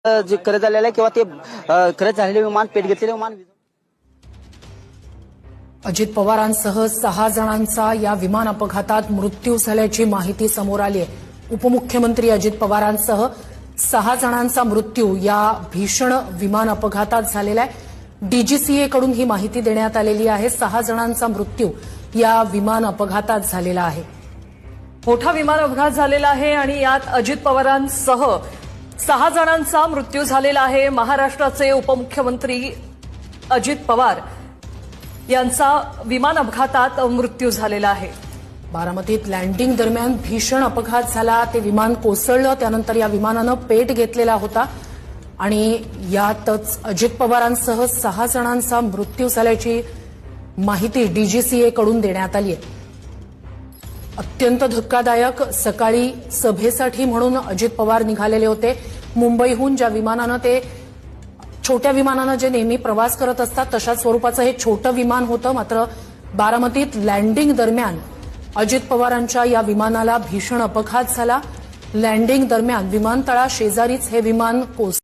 जे खरं झालेलं आहे किंवा ते खरं झालेले विमान पेट घेतलेले विमान। अजित पवारांसह 6 जणांचा या विमान अपघातात मृत्यू झाल्याची माहिती समोर आली आहे। उपमुख्यमंत्री अजित पवारांसह 6 जणांचा मृत्यू या भीषण विमान अपघातात झालेला आहे। डीजीसीए कडून ही माहिती देण्यात आलेली आहे। 6 जणांचा मृत्यू या विमान अपघातात झालेला आहे। मोठा विमान अपघात झालेला आहे आणि यात अजित पवारांसह 6 जणांचा मृत्यू झालेला आहे। महाराष्ट्राचे उपमुख्यमंत्री अजित पवार यांचा विमान अपघातात मृत्यू झालेला आहे। बारामतीत लँडिंग दरम्यान भीषण अपघात झाला। ते विमान कोसळलं, त्यानंतर या विमानानं पेट घेतलेला होता आणि यातच अजित पवारांसह 6 जणांचा मृत्यू झाल्याची माहिती डीजीसीए कडून देण्यात आली आहे। अत्यंत धक्कादायक। सकाळी सभेसाठी म्हणून अजित पवार निघालेले होते। मुंबईहून ज्या विमानानं ते छोट्या विमानानं जे नेहमी प्रवास करत असतात तशाच स्वरूपाचं हे छोटं विमान होतं। मात्र बारामतीत लँडिंग दरम्यान अजित पवारांच्या या विमानाला भीषण अपघात झाला। लँडिंग दरम्यान विमानतळा शेजारीच हे विमान कोसळलं।